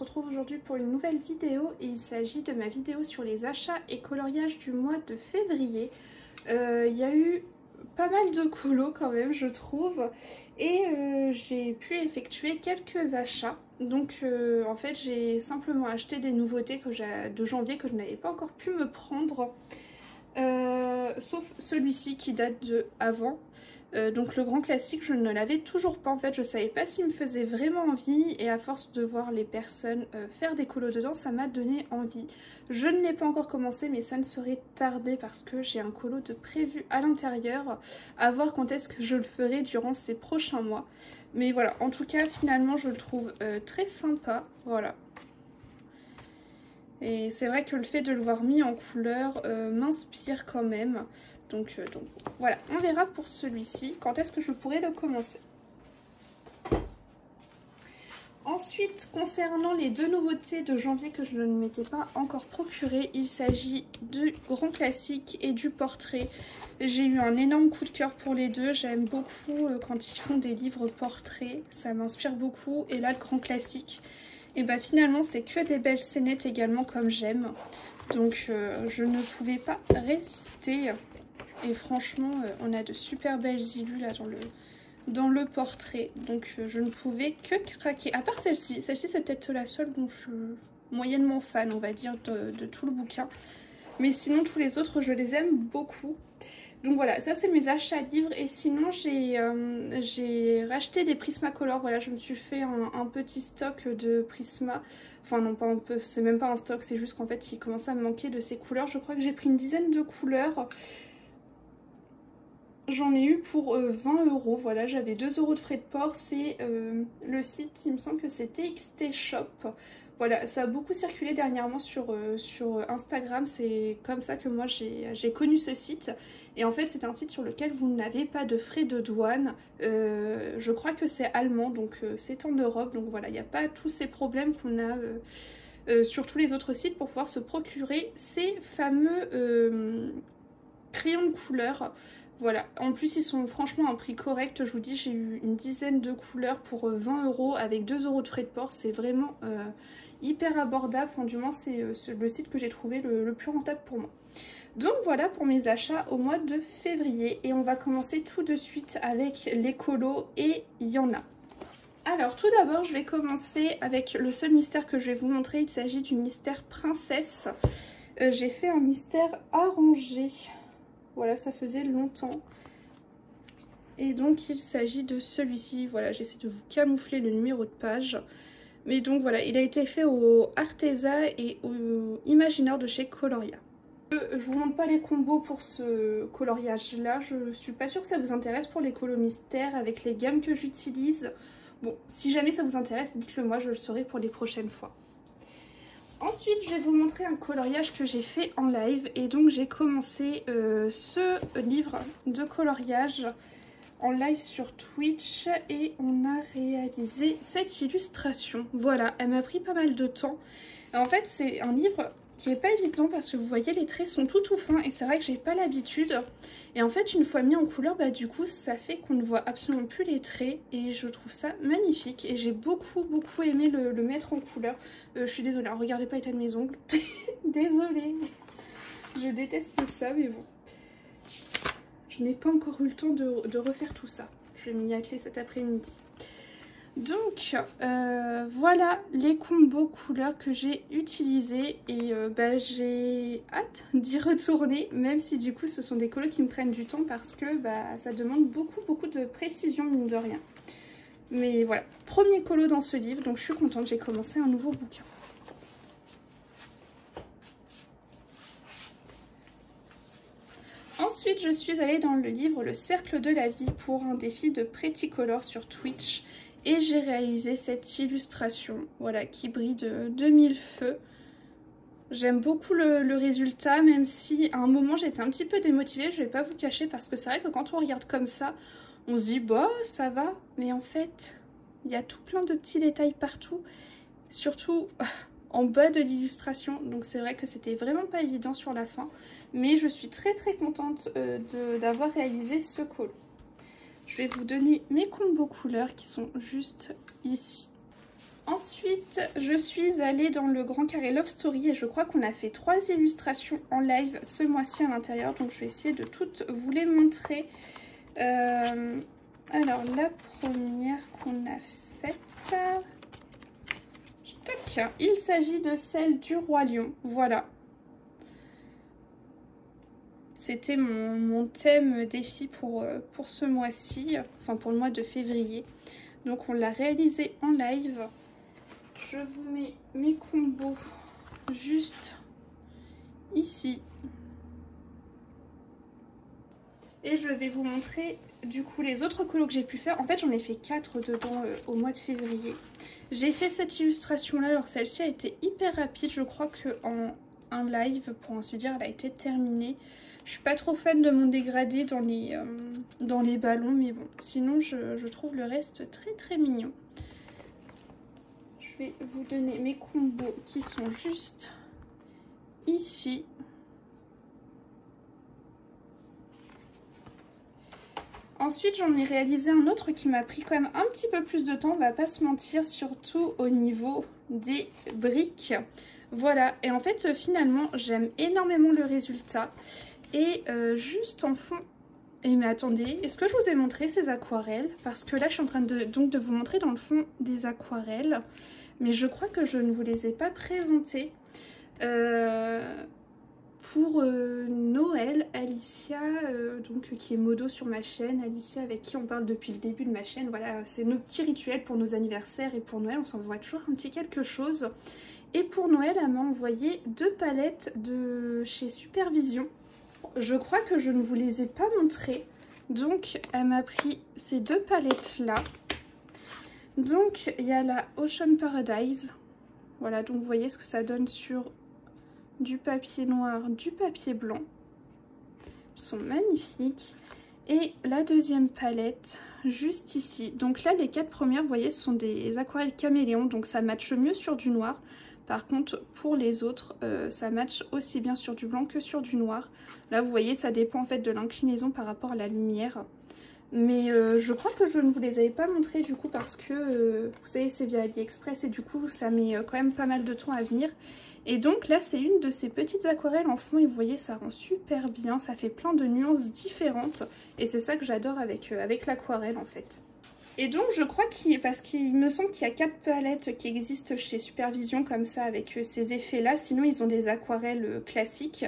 retrouve aujourd'hui pour une nouvelle vidéo et il s'agit de ma vidéo sur les achats et coloriages du mois de février. Il y a eu pas mal de colos quand même je trouve et j'ai pu effectuer quelques achats. Donc en fait j'ai simplement acheté des nouveautés de janvier que je n'avais pas encore pu me prendre. Sauf celui-ci qui date de avant. Donc le grand classique je ne l'avais toujours pas en fait, je savais pas s'il me faisait vraiment envie et à force de voir les personnes faire des colos dedans ça m'a donné envie. Je ne l'ai pas encore commencé mais ça ne saurait tarder parce que j'ai un colo de prévu à l'intérieur, à voir quand est-ce que je le ferai durant ces prochains mois. Mais voilà, en tout cas finalement je le trouve très sympa, voilà. Et c'est vrai que le fait de le voir mis en couleur m'inspire quand même. Donc voilà, on verra pour celui-ci quand est-ce que je pourrai le commencer. Ensuite, concernant les deux nouveautés de janvier que je ne m'étais pas encore procuré, il s'agit du grand classique et du portrait. J'ai eu un énorme coup de cœur pour les deux, j'aime beaucoup quand ils font des livres portraits, ça m'inspire beaucoup. Et là, le grand classique, et bah finalement c'est que des belles scénettes également comme j'aime. Donc je ne pouvais pas résister. Et franchement on a de super belles illus là dans le portrait. Donc je ne pouvais que craquer. À part celle-ci. Celle-ci c'est peut-être la seule dont je suis moyennement fan on va dire de tout le bouquin. Mais sinon tous les autres je les aime beaucoup. Donc voilà, ça c'est mes achats livres. Et sinon j'ai racheté des Prismacolor. Voilà, je me suis fait un petit stock de Prisma. Enfin non, pas un peu, c'est même pas un stock, c'est juste qu'en fait il commençait à me manquer de ces couleurs. Je crois que j'ai pris une dizaine de couleurs. J'en ai eu pour 20 €, voilà, j'avais 2 € de frais de port. C'est le site, il me semble que c'est TXT Shop. Voilà, ça a beaucoup circulé dernièrement sur Instagram, c'est comme ça que moi j'ai connu ce site. Et en fait c'est un site sur lequel vous n'avez pas de frais de douane, je crois que c'est allemand, donc c'est en Europe. Donc voilà, il n'y a pas tous ces problèmes qu'on a sur tous les autres sites pour pouvoir se procurer ces fameux crayons de couleur. Voilà, en plus ils sont franchement à un prix correct, je vous dis j'ai eu une dizaine de couleurs pour 20 € avec 2 € de frais de port, c'est vraiment hyper abordable, enfin du moins c'est le site que j'ai trouvé le plus rentable pour moi. Donc voilà pour mes achats au mois de février et on va commencer tout de suite avec les colos et il y en a. Alors tout d'abord je vais commencer avec le seul mystère que je vais vous montrer, il s'agit du mystère princesse. J'ai fait un mystère arrangé. Voilà, ça faisait longtemps. Et donc il s'agit de celui-ci. Voilà, j'essaie de vous camoufler le numéro de page. Mais donc voilà, il a été fait au Arteza et au Imaginaire de chez Coloria. Je vous montre pas les combos pour ce coloriage là. Je suis pas sûre que ça vous intéresse pour les colos mystères avec les gammes que j'utilise. Bon, si jamais ça vous intéresse, dites-le moi, je le saurai pour les prochaines fois. Ensuite, je vais vous montrer un coloriage que j'ai fait en live. Et donc, j'ai commencé ce livre de coloriage en live sur Twitch. Et on a réalisé cette illustration. Voilà, elle m'a pris pas mal de temps. Et en fait, c'est un livre qui est pas évident parce que vous voyez, les traits sont tout fins. Et c'est vrai que j'ai pas l'habitude. Et en fait, une fois mis en couleur, bah du coup, ça fait qu'on ne voit absolument plus les traits. Et je trouve ça magnifique. Et j'ai beaucoup aimé le mettre en couleur. Je suis désolée, hein, regardez pas l'état de mes ongles. Désolée. Je déteste ça, mais bon. Je n'ai pas encore eu le temps de refaire tout ça. Je vais m'y atteler cet après-midi. Donc voilà les combos couleurs que j'ai utilisés et bah, j'ai hâte d'y retourner, même si du coup ce sont des colos qui me prennent du temps parce que bah, ça demande beaucoup de précision mine de rien. Mais voilà, premier colo dans ce livre, donc je suis contente, j'ai commencé un nouveau bouquin. Ensuite je suis allée dans le livre Le Cercle de la Vie pour un défi de Pretty Color sur Twitch. Et j'ai réalisé cette illustration, voilà, qui brille de mille feux. J'aime beaucoup le résultat, même si à un moment j'étais un petit peu démotivée, je vais pas vous cacher, parce que c'est vrai que quand on regarde comme ça, on se dit bah ça va, mais en fait, il y a tout plein de petits détails partout, surtout en bas de l'illustration, donc c'est vrai que c'était vraiment pas évident sur la fin, mais je suis très contente d'avoir réalisé ce colo. Je vais vous donner mes combos couleurs qui sont juste ici. Ensuite, je suis allée dans le Grand Carré Love Story et je crois qu'on a fait 3 illustrations en live ce mois-ci à l'intérieur. Donc je vais essayer de toutes vous les montrer. Alors la première qu'on a faite, tac, il s'agit de celle du Roi Lion, voilà. C'était mon thème défi pour ce mois-ci, enfin pour le mois de février. Donc on l'a réalisé en live. Je vous mets mes combos juste ici. Et je vais vous montrer du coup les autres colos que j'ai pu faire. En fait j'en ai fait 4 dedans au mois de février. J'ai fait cette illustration là, alors celle-ci a été hyper rapide. Je crois qu'en un live, pour ainsi dire, elle a été terminée. Je suis pas trop fan de mon dégradé dans les ballons, mais bon, sinon je trouve le reste très très mignon. Je vais vous donner mes combos qui sont juste ici. Ensuite, j'en ai réalisé un autre qui m'a pris quand même un petit peu plus de temps, on va pas se mentir, surtout au niveau des briques. Voilà, et en fait, finalement, j'aime énormément le résultat. Et juste en fond... Et mais attendez, est-ce que je vous ai montré ces aquarelles? Parce que là, je suis en train de vous montrer dans le fond des aquarelles. Mais je crois que je ne vous les ai pas présentées. Pour Noël, Alicia, donc qui est modo sur ma chaîne, Alicia avec qui on parle depuis le début de ma chaîne, voilà, c'est nos petits rituels pour nos anniversaires et pour Noël, on s'envoie toujours un petit quelque chose. Et pour Noël, elle m'a envoyé 2 palettes de chez Supervision. Je crois que je ne vous les ai pas montrées, donc elle m'a pris ces 2 palettes là. Donc il y a la Ocean Paradise, voilà, donc vous voyez ce que ça donne sur du papier noir, du papier blanc. Ils sont magnifiques. Et la deuxième palette, juste ici. Donc là, les 4 premières, vous voyez, ce sont des aquarelles caméléons. Donc ça matche mieux sur du noir. Par contre, pour les autres, ça matche aussi bien sur du blanc que sur du noir. Là, vous voyez, ça dépend en fait de l'inclinaison par rapport à la lumière. Mais je crois que je ne vous les avais pas montrées du coup parce que, vous savez, c'est via AliExpress et du coup, ça met quand même pas mal de temps à venir. Et donc là, c'est une de ces petites aquarelles en fond et vous voyez, ça rend super bien. Ça fait plein de nuances différentes et c'est ça que j'adore avec l'aquarelle en fait. Et donc je crois parce qu'il me semble qu'il y a 4 palettes qui existent chez Supervision comme ça avec ces effets là, sinon ils ont des aquarelles classiques.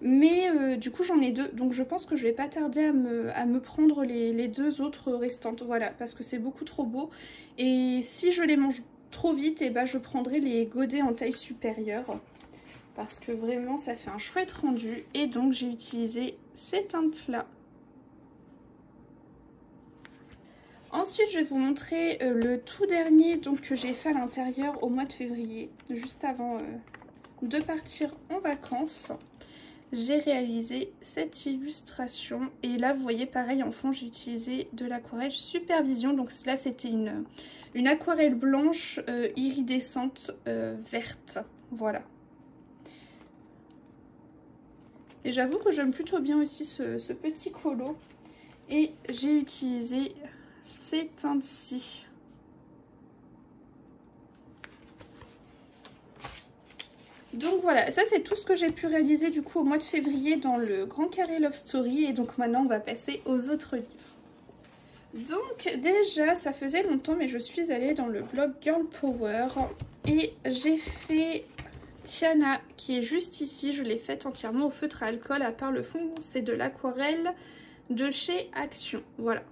Mais du coup j'en ai 2, donc je pense que je vais pas tarder à me prendre les 2 autres restantes, voilà, parce que c'est beaucoup trop beau. Et si je les mange trop vite, et ben je prendrai les godets en taille supérieure, parce que vraiment ça fait un chouette rendu. Et donc j'ai utilisé ces teintes là. Ensuite, je vais vous montrer le tout dernier donc, que j'ai fait à l'intérieur au mois de février, juste avant de partir en vacances. J'ai réalisé cette illustration et là, vous voyez, pareil, en fond, j'ai utilisé de l'aquarelle Supervision. Donc là, c'était une aquarelle blanche iridescente verte, voilà. Et j'avoue que j'aime plutôt bien aussi ce petit colo. Et j'ai utilisé ces teintes-ci. Donc voilà, ça c'est tout ce que j'ai pu réaliser du coup au mois de février dans le Grand Carré Love Story. Et donc maintenant on va passer aux autres livres. Donc déjà ça faisait longtemps mais je suis allée dans le blog Girl Power. Et j'ai fait Tiana qui est juste ici. Je l'ai faite entièrement au feutre à alcool, à part le fond c'est de l'aquarelle de chez Action, voilà.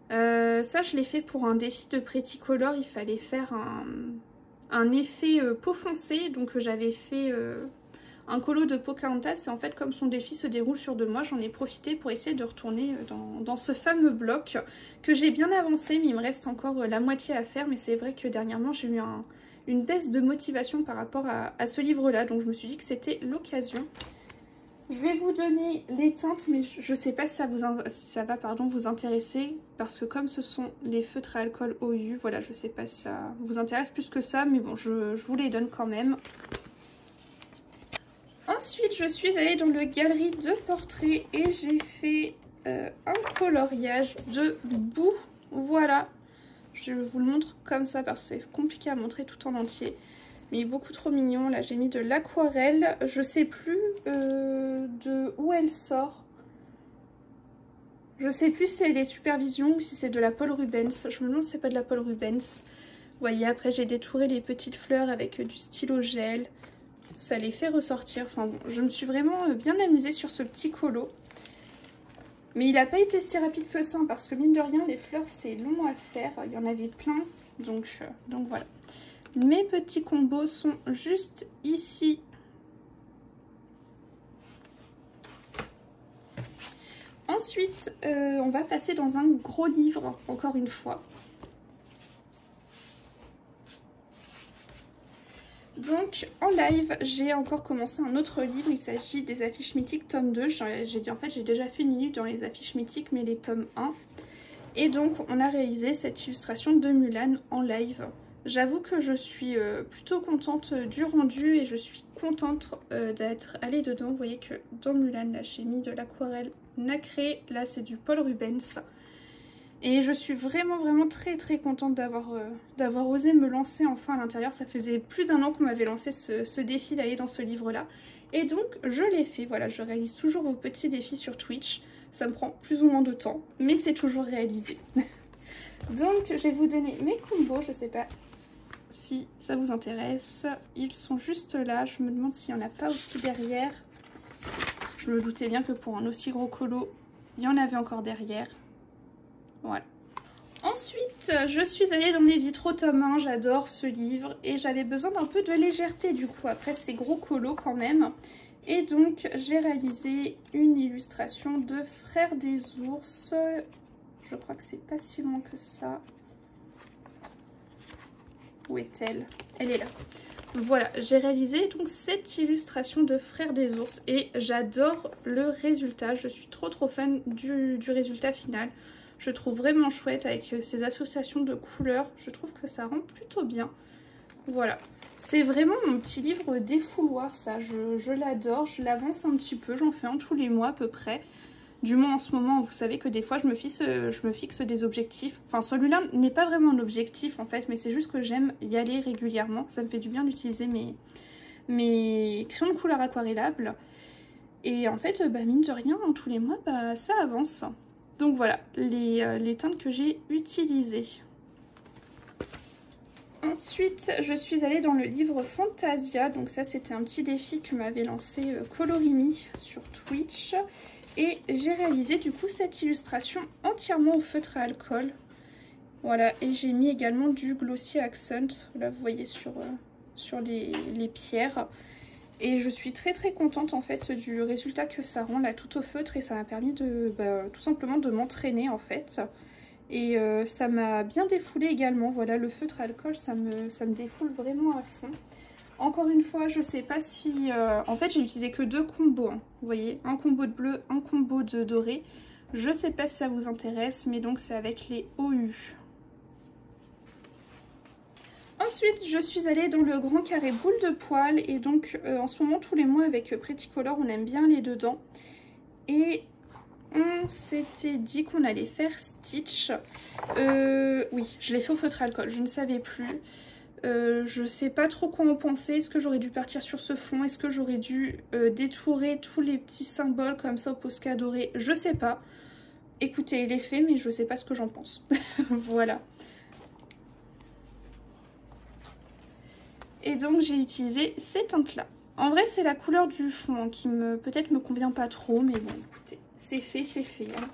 Ça je l'ai fait pour un défi de Pretty Color, il fallait faire un effet peau foncée, donc j'avais fait un colo de Pocahontas et en fait comme son défi se déroule sur 2 mois, j'en ai profité pour essayer de retourner dans ce fameux bloc que j'ai bien avancé, mais il me reste encore la moitié à faire. Mais c'est vrai que dernièrement j'ai eu une baisse de motivation par rapport à ce livre là, donc je me suis dit que c'était l'occasion. Je vais vous donner les teintes, mais je ne sais pas si ça va vous intéresser, parce que comme ce sont les feutres à alcool OU, voilà, je ne sais pas si ça vous intéresse plus que ça, mais bon, je vous les donne quand même. Ensuite, je suis allée dans le galerie de portraits et j'ai fait un coloriage de boue, voilà. je vous le montre comme ça parce que c'est compliqué à montrer tout en entier. Mais beaucoup trop mignon. Là j'ai mis de l'aquarelle. Je sais plus de où elle sort. Je sais plus si c'est les Supervisions ou si c'est de la Paul Rubens. Je me demande si c'est pas de la Paul Rubens. Vous voyez, après j'ai détouré les petites fleurs avec du stylo gel. Ça les fait ressortir. Enfin bon, je me suis vraiment bien amusée sur ce petit colo. Mais il n'a pas été si rapide que ça, hein, parce que mine de rien, les fleurs c'est long à faire. Il y en avait plein, donc voilà. Mes petits combos sont juste ici. Ensuite, on va passer dans un gros livre, encore une fois. Donc en live, j'ai encore commencé un autre livre, il s'agit des affiches mythiques tome 2. J'ai dit en fait j'ai déjà fait une minute dans les affiches mythiques mais les tomes 1. Et donc on a réalisé cette illustration de Mulan en live. J'avoue que je suis plutôt contente du rendu et je suis contente d'être allée dedans. Vous voyez que dans Mulan, là j'ai mis de l'aquarelle nacrée, là c'est du Paul Rubens. Et je suis vraiment très contente d'avoir osé me lancer enfin à l'intérieur. Ça faisait plus d'1 an qu'on m'avait lancé ce défi d'aller dans ce livre-là. Et donc je l'ai fait, voilà, je réalise toujours vos petits défis sur Twitch. Ça me prend plus ou moins de temps, mais c'est toujours réalisé. Donc je vais vous donner mes combos, je sais pas si ça vous intéresse. Ils sont juste là, je me demande s'il n'y en a pas aussi derrière. Si. Je me doutais bien que pour un aussi gros colo, il y en avait encore derrière. Voilà. Ensuite, je suis allée dans les vitraux tome 1, j'adore ce livre et j'avais besoin d'un peu de légèreté du coup, après ces gros colos quand même. Et donc j'ai réalisé une illustration de Frères des ours, je crois que c'est pas si loin que ça. Où est-elle? Elle est là. Voilà, j'ai réalisé donc cette illustration de Frères des ours et j'adore le résultat, je suis trop fan du résultat final. Je trouve vraiment chouette avec ces associations de couleurs. Je trouve que ça rend plutôt bien. Voilà. C'est vraiment mon petit livre défouloir, ça. Je l'adore. Je l'avance un petit peu. J'en fais un tous les mois à peu près. Du moins en ce moment, vous savez que des fois, je me fixe des objectifs. Enfin, celui-là n'est pas vraiment un objectif en fait. Mais c'est juste que j'aime y aller régulièrement. Ça me fait du bien d'utiliser mes crayons de couleur aquarellables. Et en fait, mine de rien, tous les mois, ça avance. Donc voilà, les teintes que j'ai utilisées. Ensuite, je suis allée dans le livre Fantasia. Donc ça, c'était un petit défi que m'avait lancé Colorimi sur Twitch. Et j'ai réalisé du coup cette illustration entièrement au feutre à alcool. Voilà, et j'ai mis également du Glossy Accent. Là, vous voyez sur les pierres. Et je suis très contente en fait du résultat que ça rend là tout au feutre et ça m'a permis de tout simplement de m'entraîner en fait. Et ça m'a bien défoulé également, voilà, le feutre à alcool ça me défoule vraiment à fond. Encore une fois, je sais pas si... en fait j'ai utilisé que 2 combos, hein. Vous voyez, un combo de bleu, un combo de doré. Je sais pas si ça vous intéresse, mais donc c'est avec les OU. Ensuite, je suis allée dans le grand carré boule de poil et donc en ce moment tous les mois avec Pretty Color on aime bien aller dedans. Et on s'était dit qu'on allait faire Stitch. Oui, je l'ai fait au feutre alcool, je ne savais plus. Je sais pas trop quoi en penser. Est-ce que j'aurais dû partir sur ce fond? Est-ce que j'aurais dû détourer tous les petits symboles comme ça au Posca doré? Je sais pas. Écoutez, il est fait mais je sais pas ce que j'en pense. Voilà. Et donc j'ai utilisé ces teintes là. En vrai c'est la couleur du fond qui peut-être me convient pas trop. Mais bon écoutez, c'est fait hein.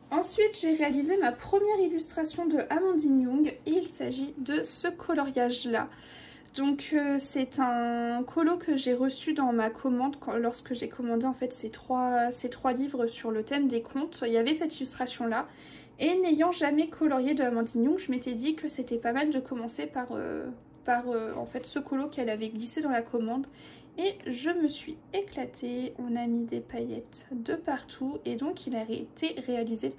Ensuite j'ai réalisé ma première illustration de Amandine Young. Et il s'agit de ce coloriage là. Donc c'est un colo que j'ai reçu dans ma commande lorsque j'ai commandé en fait ces trois livres sur le thème des contes. Il y avait cette illustration là. Et n'ayant jamais colorié de Amandine Young, je m'étais dit que c'était pas mal de commencer par en fait ce colo qu'elle avait glissé dans la commande. Et je me suis éclatée, on a mis des paillettes de partout et donc il a été réalisé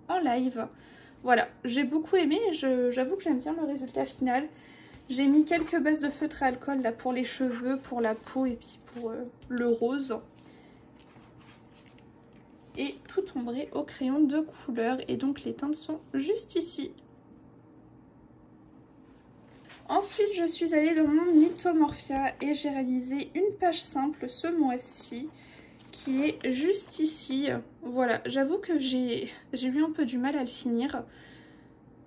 en live. Voilà, j'ai beaucoup aimé, j'avoue que j'aime bien le résultat final. J'ai mis quelques bases de feutre à alcool là pour les cheveux, pour la peau et puis pour le rose. Et tout ombré au crayon de couleur et donc les teintes sont juste ici. Ensuite, je suis allée dans mon Mythomorphia et j'ai réalisé une page simple ce mois-ci qui est juste ici. Voilà, j'avoue que j'ai eu un peu du mal à le finir.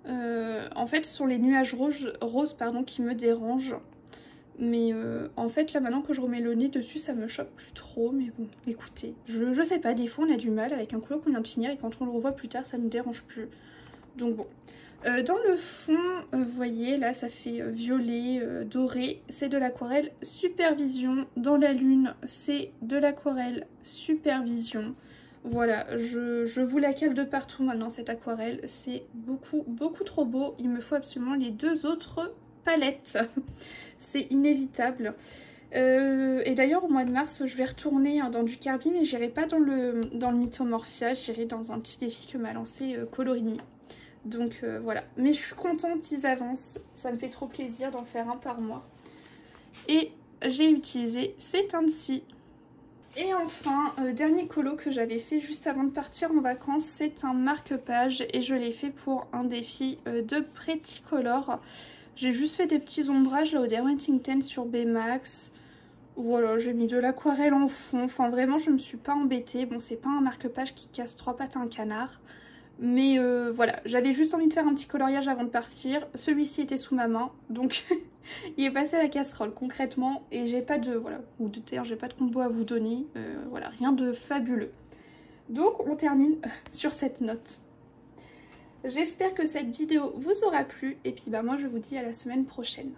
En fait, ce sont les nuages roses qui me dérangent. Mais en fait, là, maintenant que je remets le nez dessus, ça me choque plus trop. Mais bon, écoutez, je sais pas, des fois on a du mal avec un colo qu'on vient de finir et quand on le revoit plus tard, ça ne dérange plus. Donc bon. Dans le fond, vous voyez, là, ça fait violet, doré. C'est de l'aquarelle Supervision. Dans la lune, c'est de l'aquarelle Supervision. Voilà, je vous la cale de partout maintenant, cette aquarelle. C'est beaucoup, beaucoup trop beau. Il me faut absolument les deux autres palettes. C'est inévitable. Et d'ailleurs, au mois de mars, je vais retourner dans du Carby, mais j'irai pas dans le Mythomorphia. J'irai dans un petit défi que m'a lancé Colorini. Donc voilà, mais je suis contente, ils avancent, ça me fait trop plaisir d'en faire un par mois. Et j'ai utilisé ces teintes-ci. Et enfin, dernier colo que j'avais fait juste avant de partir en vacances, c'est un marque-page et je l'ai fait pour un défi de Pretty Color. J'ai juste fait des petits ombrages là au Derwent Ink sur B-Max. Voilà, j'ai mis de l'aquarelle en fond, enfin vraiment je me suis pas embêtée. Bon, c'est pas un marque-page qui casse 3 pattes à un canard. Mais voilà, j'avais juste envie de faire un petit coloriage avant de partir. Celui-ci était sous ma main, donc il est passé à la casserole concrètement. Et j'ai pas de, voilà, ou de terre, j'ai pas de combo à vous donner. Voilà, rien de fabuleux. Donc on termine sur cette note. J'espère que cette vidéo vous aura plu. Et puis bah moi je vous dis à la semaine prochaine.